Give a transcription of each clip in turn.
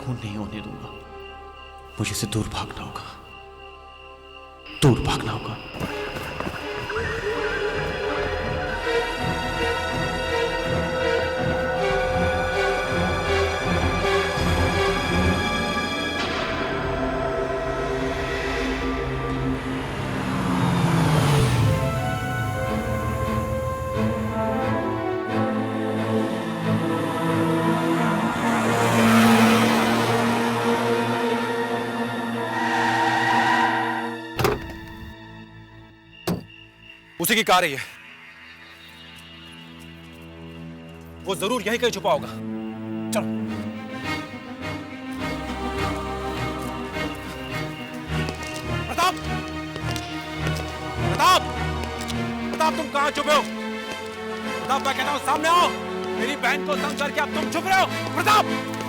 खून नहीं होने दूंगा। मुझे इसे दूर भागना होगा, दूर भागना होगा। उसी की कार है ये। वो जरूर यहीं कहीं छुपा होगा। चलो। प्रताप, प्रताप, प्रताप, तुम कहां छुपे हो? प्रताप, मैं कहता हूं सामने आओ। मेरी बहन को तंग करके अब तुम छुप रहे हो। प्रताप,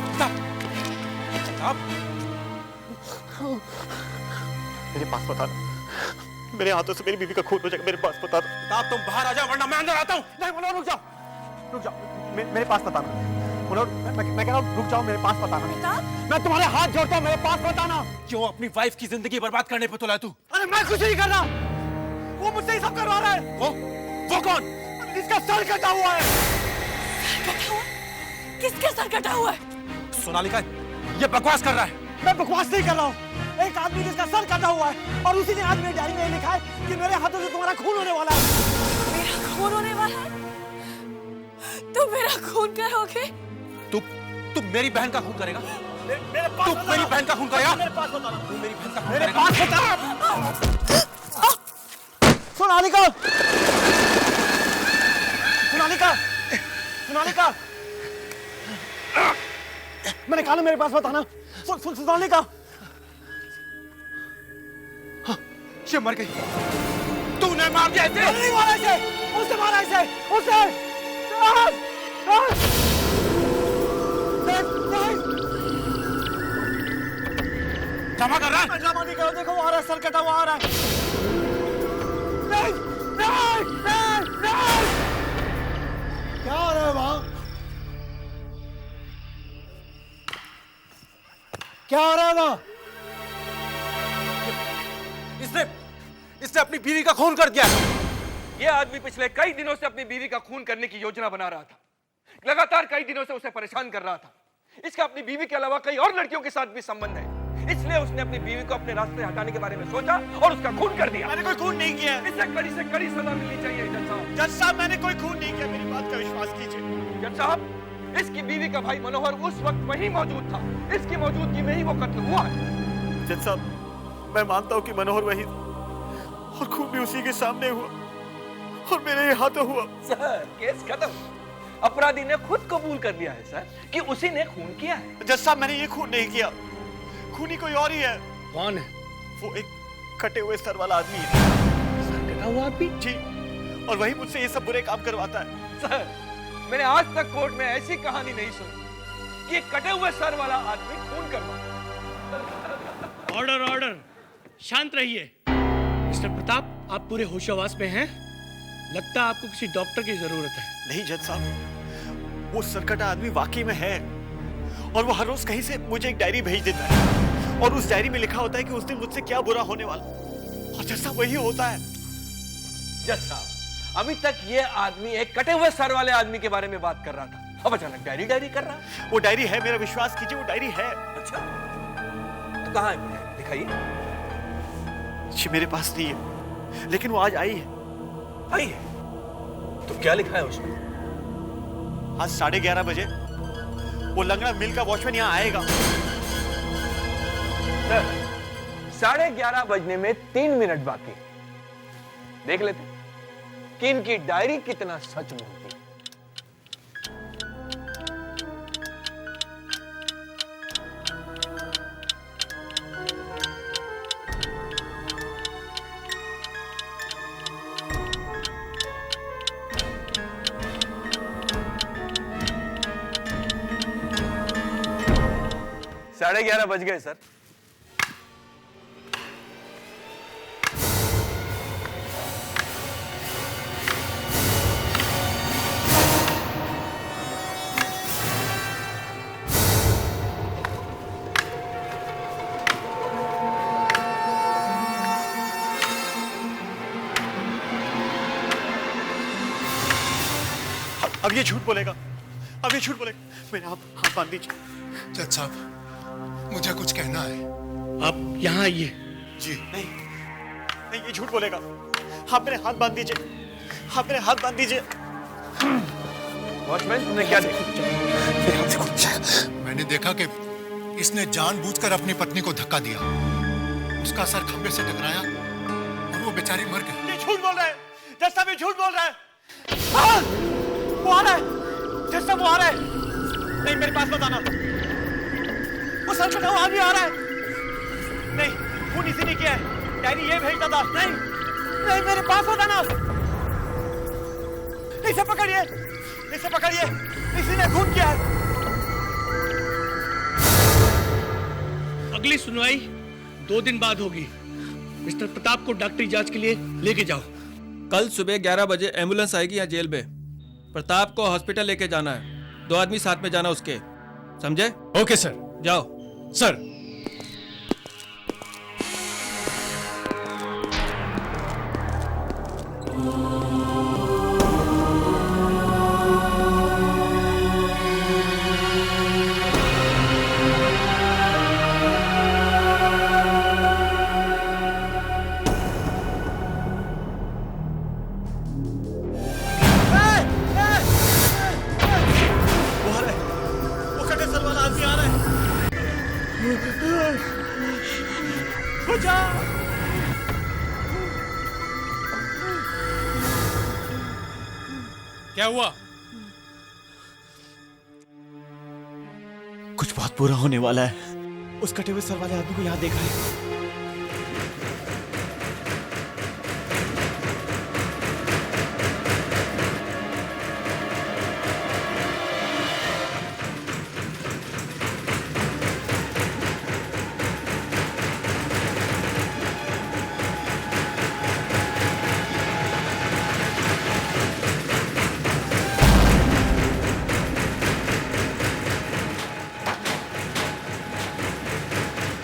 प्रताप, प्रताप, मेरे पास बता दो, मेरे हाथों से मेरी बीवी का खून हो जाएगा। मेरे पास बता दो। प्रताप, तुम बाहर आ जाओ वरना मैं अंदर आता हूं। नहीं मनोहर, रुक जाओ, रुक जाओ। मेरे पास बताना मनोहर। मैं कह रहा हूं रुक जाओ, मेरे पास बताना। मैं तुम्हारे हाथ जोड़ता हूं, मेरे पास बताना। क्यों अपनी वाइफ की जिंदगी बर्बाद करने पे तुला तू? अरे मैं कुछ नहीं कर रहा, वो मुझसे ही सब करवा रहा है। वो कौन? इसका सर कटा हुआ है। सर कटा हुआ? किसका सर कटा हुआ है? सोनालिका, ये बकवास कर रहा है। मैं बकवास नहीं कर रहा हूँ। एक आदमी जिसका सर कटा हुआ है और उसी ने आज मेरी डायरी में लिखा है कि मेरे हाथों से तुम्हारा खून होने वाला है। मेरा खून होने वाला है? तुम मेरा खून करोगे? तू मेरी बहन का खून करेगा? मेरे पास तू मेरी बहन का खून करेगा? मेरे पास बता। तू मेरी बहन का खून मेरे करेगा? पास बता। सोनालिका, सोनालिका, सोनालिका, मैंने कहा ना मेरे पास बताना। सोनालिका, ये मर गई। तूने मार दिया इसे? नहीं मारा इसे, उसने मारा इसे, उसने। ड्रामा कर रहा है? मैं ड्रामा नहीं कर रहा, देखो वो आ रहा है, सर कटा हुआ आ रहा है। नहीं, नहीं, नहीं, नहीं। क्या हो रहा है वहां? क्या हो रहा है वहां? इसने अपनी बीवी का खून कर दिया। ये आदमी पिछले कई दिनों से अपनी बीवी का खून करने की योजना बना रहा था। लगातार कई दिनों से उसे परेशान कर रहा था। इसका अपनी बीवी के अलावा कई और लड़कियों के साथ भी संबंध है, इसलिए उसने अपनी बीवी को अपने रास्ते हटाने के बारे में सोचा और उसका खून कर दिया। मैंने कोई खून नहीं किया। इसे कड़ी से कड़ी सजा मिलनी चाहिए जज साहब। जज साहब, मैंने कोई खून नहीं किया, मेरी बात का विश्वास कीजिए। जज साहब, इसकी बीवी का भाई मनोहर उस वक्त वहीं मौजूद था। इसकी मौजूदगी में ही वो कत्ल हुआ है। जज साहब, मैं मानता हूँ कि मनोहर वही और खून भी उसी के सामने हुआ और मेरे ही हाथों हुआ। सर, केस खत्म। अपराधी ने खुद कबूल कर लिया है सर कि उसी ने खून किया है। जज साहब, मैंने ये खून नहीं किया, खूनी कोई और ही है। कौन है? वो एक कटे हुए सर वाला आदमी है। सर कटा हुआ आदमी? जी, और वही मुझसे ये सब बुरे काम करवाता है। सर, मैंने आज तक कोर्ट में ऐसी कहानी नहीं सुनी कि एक कटे हुए सर वाला आदमी खून करवाता। ऑर्डर, ऑर्डर, शांत रहिए। मिस्टर प्रताप, आप पूरे होशोहवास में हैं? लगता है आपको किसी डॉक्टर की जरूरत है। नहीं जज साहब, वो सरकटा आदमी वाकई में है और वो हर रोज कहीं से मुझे एक डायरी भेज देता है और उस डायरी में लिखा होता है कि उस दिन मुझसे क्या बुरा होने वाला, और जज साहब वही होता है। जज साहब, अभी तक ये आदमी एक कटे हुए सर वाले आदमी के बारे में बात कर रहा था, अब अचानक डायरी डायरी कर रहा है। वो डायरी है, मेरा विश्वास कीजिए, वो डायरी है। अच्छा, तो कहाँ है? दिखाइए। जी मेरे पास नहीं है, लेकिन वो आज आई है। आई है? तो क्या लिखा है उसमें? आज 11:30 बजे वो लंगड़ा मिल का वॉचमैन यहाँ आएगा। सर, 11:30 बजने में 3 मिनट बाकी। देख लेते कि इनकी डायरी कितना सच बोलती है। साढ़े 11 बज गए सर। अब ये झूठ बोलेगा, अब ये झूठ बोलेगा। मेरे आप हाथ बांध दीजिए। जज साहब, मुझे कुछ कहना है। आप यहाँ आइए। जी। नहीं नहीं, ये झूठ बोलेगा। आप मेरे हाथ बांध दीजिए, आप मेरे हाथ बांध दीजिए। वॉचमैन, तुमने क्या देखा? मेरे हाथ से कुछ जाए। मैंने देखा कि इसने जानबूझकर अपनी पत्नी को धक्का दिया, उसका सर खंबे से टकराया और वो बेचारी मर गई। ये झूठ बोल रहा है, जज साहब ये झूठ बोल रहा है। हाँ, वो आ रहा है, जज साहब वो आ रहा है। नहीं, मेरे पास मत आना, वो सर कटा हुआ आदमी आ रहा है। नहीं, खून इसी ने किया है, डायरी ये भेजता था। नहीं नहीं, मेरे पास मत आना। इसे पकड़िए, इसे पकड़िए, इसी ने खून किया है। अगली सुनवाई 2 दिन बाद होगी। मिस्टर प्रताप को डॉक्टरी जांच के लिए लेके जाओ। कल सुबह 11 बजे एम्बुलेंस आएगी यहाँ जेल में। प्रताप को हॉस्पिटल लेके जाना है। 2 आदमी साथ में जाना उसके, समझे? Okay sir. जाओ। सर, क्या हुआ? कुछ बहुत बुरा होने वाला है। उस कटे हुए सर वाले आदमी को यहाँ देखा है।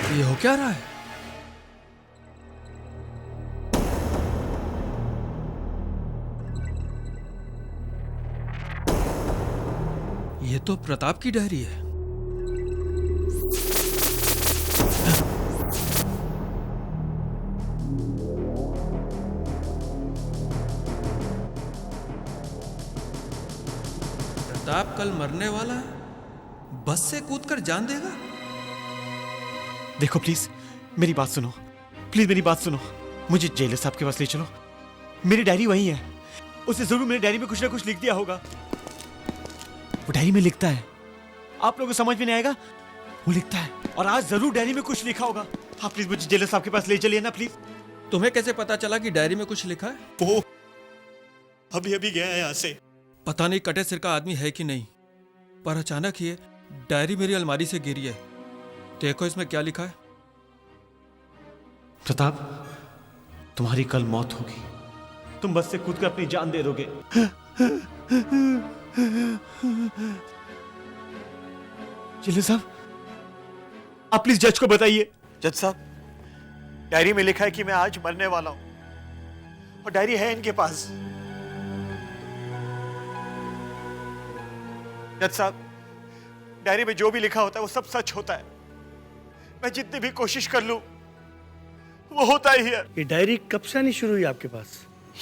ये हो क्या रहा है? ये तो प्रताप की डायरी है। प्रताप कल मरने वाला है, बस से कूदकर जान देगा। देखो प्लीज, मेरी बात सुनो, प्लीज मेरी बात सुनो। मुझे जेलर साहब के पास ले चलो। मेरी डायरी वही है, उसने जरूर मेरी डायरी में कुछ ना कुछ लिख दिया होगा। वो डायरी में लिखता है, आप लोगों को समझ में नहीं आएगा, वो लिखता है, और आज जरूर डायरी में कुछ लिखा होगा। आप प्लीज मुझे जेलर साहब के पास ले चलिए ना प्लीज। तुम्हें कैसे पता चला कि डायरी में कुछ लिखा है? वो अभी अभी गया है यहाँ से। पता नहीं कटे सिर का आदमी है कि नहीं, पर अचानक ये डायरी मेरी अलमारी से गिरी है। देखो इसमें क्या लिखा है। प्रताप, तुम्हारी कल मौत होगी, तुम बस से कूदकर अपनी जान दे दोगे। जेलर साहब, आप प्लीज जज को बताइए। जज साहब, डायरी में लिखा है कि मैं आज मरने वाला हूं, और डायरी है इनके पास। जज साहब, डायरी में जो भी लिखा होता है वो सब सच होता है। मैं जितनी भी कोशिश कर लूं, वो होता ही है। ये डायरी कब से आनी शुरू हुई आपके पास?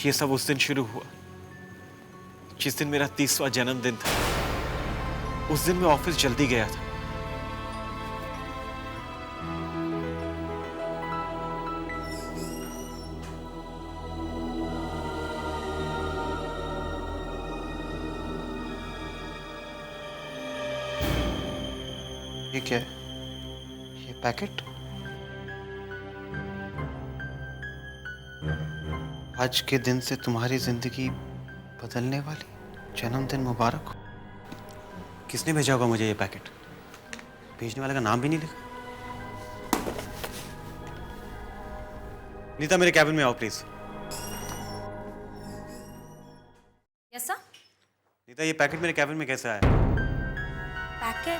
ये सब उस दिन शुरू हुआ जिस दिन मेरा 30वां जन्मदिन था। उस दिन मैं ऑफिस जल्दी गया था। ये क्या है? ये पैकेट? आज के दिन से तुम्हारी जिंदगी बदलने वाली, जन्मदिन मुबारक हो। किसने भेजा होगा मुझे ये पैकेट? भेजने वाले का नाम भी नहीं लिखा। नीता, मेरे कैबिन में आओ प्लीज। Yes sir. नीता, ये पैकेट मेरे कैबिन में कैसे आया? पैकेट?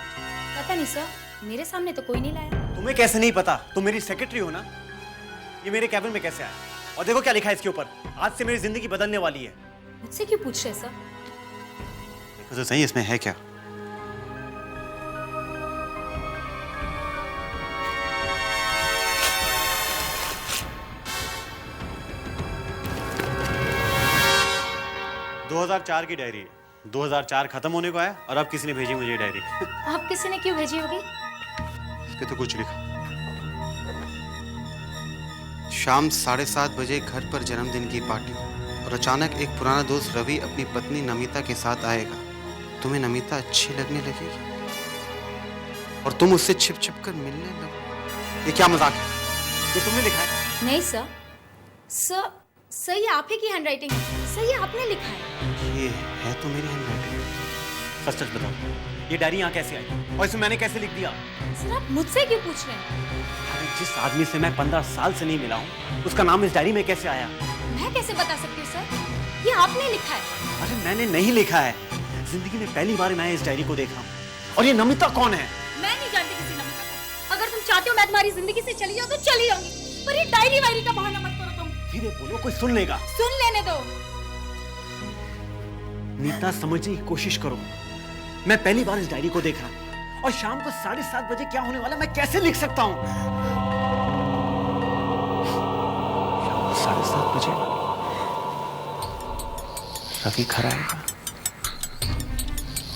पता नहीं सर, मेरे सामने तो कोई नहीं लाया। तुम्हें कैसे नहीं पता? तुम मेरी सेक्रेटरी हो ना। ये मेरे कैबिन में कैसे आया? और देखो क्या लिखा है इसके ऊपर, आज से मेरी जिंदगी बदलने वाली है। मुझसे क्यों पूछ रहे सर? तो सही इसमें है क्या? दो 2004 की डायरी है। 2004 खत्म होने को आया और अब किसी ने भेजी मुझे ये डायरी। आप किसी ने क्यों भेजी होगी? इसके तो कुछ लिखा। शाम 7:30 बजे घर पर जन्मदिन की पार्टी और अचानक एक पुराना दोस्त रवि अपनी पत्नी नमिता के साथ आएगा। तुम्हें नमिता अच्छी लगने लगेगी और तुम उससे छिप छिप कर मिलने लगो। ये क्या मजाक है? ये तुमने लिखा है? नहीं सर, सर ये आप ही की हैंडराइटिंग है। सर ये आपने लिखा है। ये है तो मेरी हैंडराइटिंग। सच सच बताओ, ये डायरी यहाँ कैसे आई और इसमें मैंने कैसे लिख दिया? सर आप मुझसे क्यों पूछ रहे हैं? अरे जिस आदमी से मैं 15 साल से नहीं मिला हूँ, उसका नाम इस डायरी में कैसे आया? मैं कैसे बता सकती हूँ सर? ये आपने लिखा है। अरे मैंने नहीं लिखा है। जिंदगी में पहली बार मैं इस डायरी को देखा हूँ। और ये नमिता कौन है? मैं नहीं जानती किसी नमिता को। अगर तुम चाहते हो मैं तुम्हारी जिंदगी से चली जाऊँ तो चली जाऊंगी, पर ये डायरी वायरी का बहाना मत करो तुम। धीरे बोलो, कोई सुन लेगा। सुन लेने दो। नीता समझने की कोशिश करो। मैं पहली बार इस डायरी को देख रहा हूँ और शाम को 7:30 बजे क्या होने वाला मैं कैसे लिख सकता हूँ? 7:30 बजे रवि घर आएगा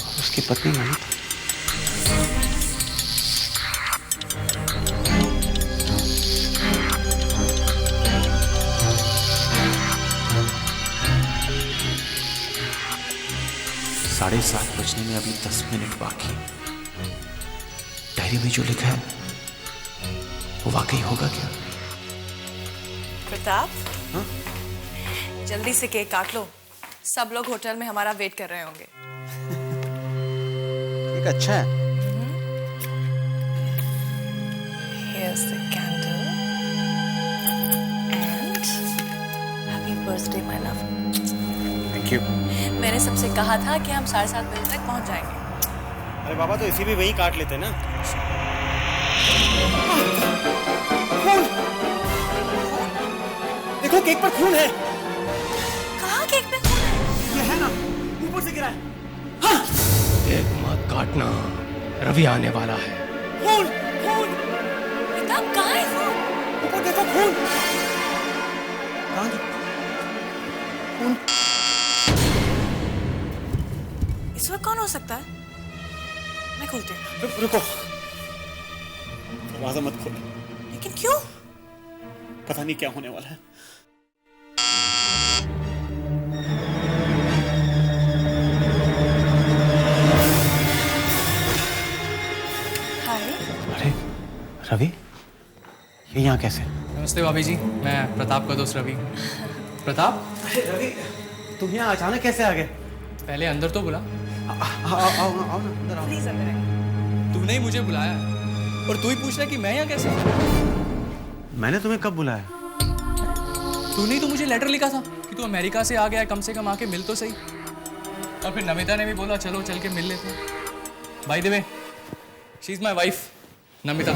और उसकी पत्नी नमिता। साढ़े 7 बजने में अभी 10 मिनट बाकी। डायरी में जो लिखा है वो वाकई होगा क्या? प्रताप, जल्दी से केक काट लो। सब लोग होटल में हमारा वेट कर रहे होंगे। एक अच्छा है। Here's the candle and happy birthday my love. Thank you. मैंने सबसे कहा था कि हम 7:30 बजे तक पहुंच जाएंगे। अरे बाबा, तो इसी भी वही काट लेते ना। खून! देखो केक पर खून है। कहाँ केक पे खून है? ये है ना, ऊपर से गिरा है। एक मत काटना, रवि आने वाला है। खून! खून! प्रताप कहाँ है खून? ऊपर देखो खून! कहाँ है? खून! इस वक्त कौन हो सकता है? मैं खोलती हूँ। रुको, दरवाजा मत खोलो। लेकिन क्यों? पता नहीं क्या होने वाला है। हाय। अरे रवि, ये यहाँ कैसे? नमस्ते भाभी जी, मैं प्रताप का दोस्त रवि। प्रताप, अरे रवि, तुम यहाँ अचानक कैसे आ गए? पहले अंदर तो बुला। आओ ना, अंदर आओ। प्लीज अंदर आइए। तूने ही मुझे बुलाया है और तू ही पूछ रहा है कि मैं यहाँ कैसे? मैंने तुम्हें कब बुलाया? तूने ही तो मुझे लेटर लिखा था कि तू अमेरिका से आ गया है, कम से कम आके मिल तो सही। और फिर नमिता ने भी बोला चलो चल के मिल लेते हैं। By the way, she is my wife Namita.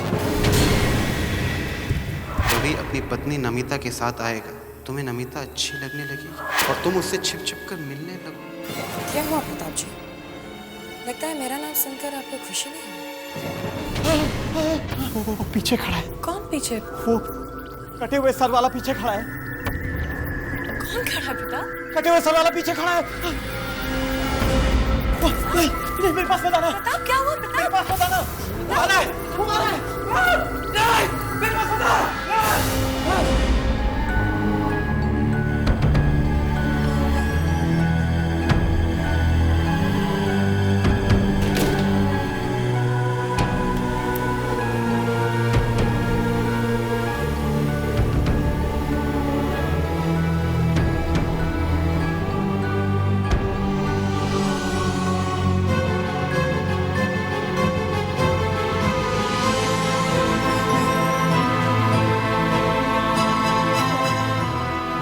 Ravi अपनी पत्नी नमिता के साथ आएगा। तुम्हें नमिता अच्छी लगने लगेगी और तुम उससे छिप छिप कर मिलने लगो। क्या हुआ प्रताप जी? लगता है मेरा नाम सुनकर आपको खुशी नहीं हुई। वो पीछे खड़ा है। कौन पीछे? वो कटे हुए सर वाला पीछे खड़ा है। कौन खड़ा है प्रताप? कटे हुए सर वाला पीछे खड़ा है। नहीं, नहीं, मेरे पास मत आना। प्रताप क्या हुआ प्रताप? मेरे पास मत आना। वो आ रहा है, वो आ रहा है। नहीं, मेरे पास मत आना।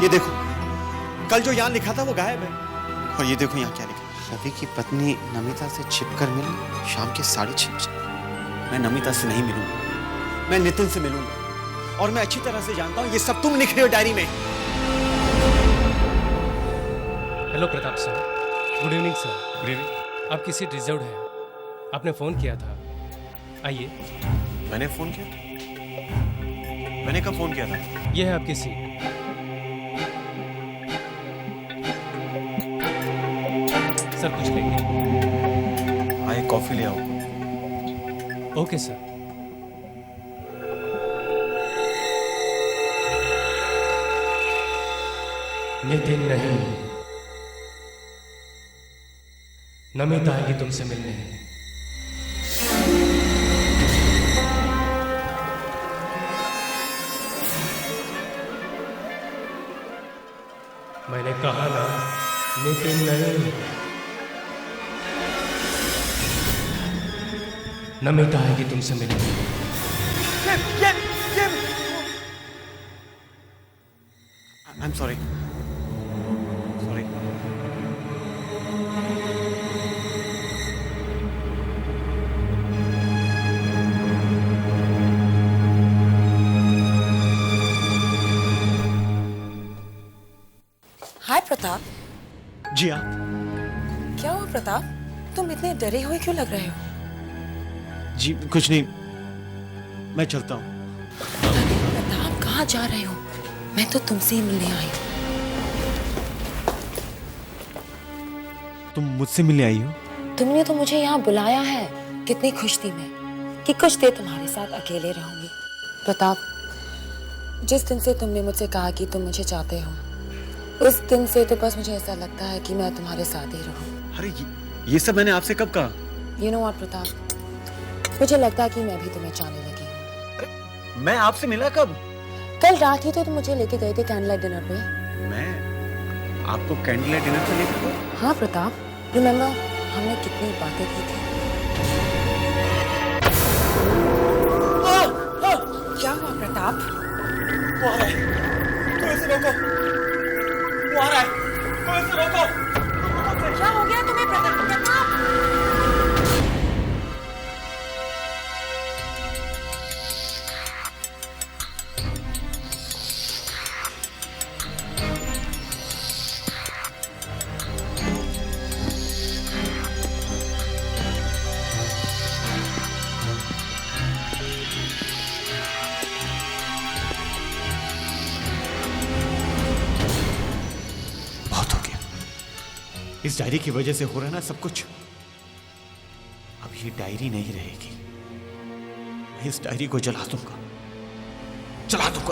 ये देखो, कल जो यहाँ लिखा था वो गायब है। और ये देखो यहाँ क्या लिखा है। रवि की पत्नी नमिता से छिपकर मिलने शाम के 6:30 बजे। मैं नमिता से नहीं मिलूंगा, मैं नितिन से मिलूंगा। और मैं अच्छी तरह से जानता हूँ ये सब तुम लिख रहे हो डायरी में। Hello Pratap sir, good evening sir. Good evening. आपकी सीट रिजर्व्ड है। आपने फोन किया था, आइए। मैंने फोन किया? मैंने कब फोन किया था? यह है आपकी सीट। सर कुछ लेंगे? हाँ, एक कॉफी ले आओ। Okay sir. नितिन नहीं, नमिता आएगी तुमसे मिलने। मैंने कहा ना, नितिन नहीं, नमिता आएगी तुमसे मिलने। I'm sorry. Sorry. हाय प्रताप। जी हाँ। क्या हुआ प्रताप? तुम इतने डरे हुए क्यों लग रहे हो? जी कुछ नहीं, मैं चलता हूँ। प्रताप कहाँ जा रहे हो? मैं तो तुमसे ही मिलने आई हूँ। तुम मुझसे मिलने आई हो? तुमने तो मुझे यहाँ बुलाया है। कितनी खुश थी मैं कि कुछ देर तुम्हारे साथ अकेले रहूंगी। प्रताप, जिस दिन से तुमने मुझसे कहा कि तुम मुझे चाहते हो, उस दिन से तो बस मुझे ऐसा लगता है कि मैं तुम्हारे साथ ही रहूं। अरे ये सब मैंने आपसे कब कहा? You know what, प्रताप, मुझे लगता है कि मैं भी तुम्हें चाहने लगी हूँ। मैं आपसे मिला कब? कल रात ही तो तुम मुझे लेके गए थे कैंडल लाइट डिनर पे। मैं आपको कैंडल लाइट डिनर पे लेकर गया? हाँ प्रताप, रिमेम्बर हमने कितनी बातें की थी। क्या हुआ प्रताप? वो आ रहा है, तुम इसे रोको। वो आ रहा है, तुम इसे रोको। क्या हो गया तुम्हें प्रताप? इस डायरी की वजह से हो रहा है ना सब कुछ। अब ये डायरी नहीं रहेगी। मैं इस डायरी को जला दूंगा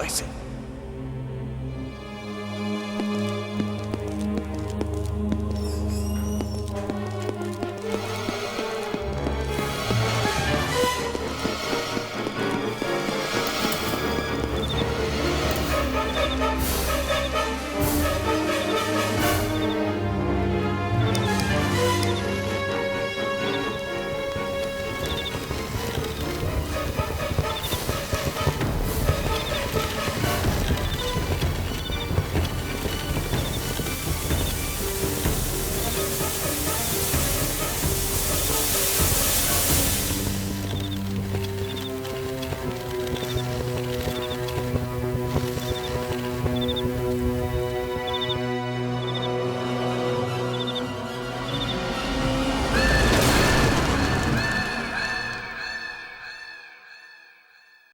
ऐसे।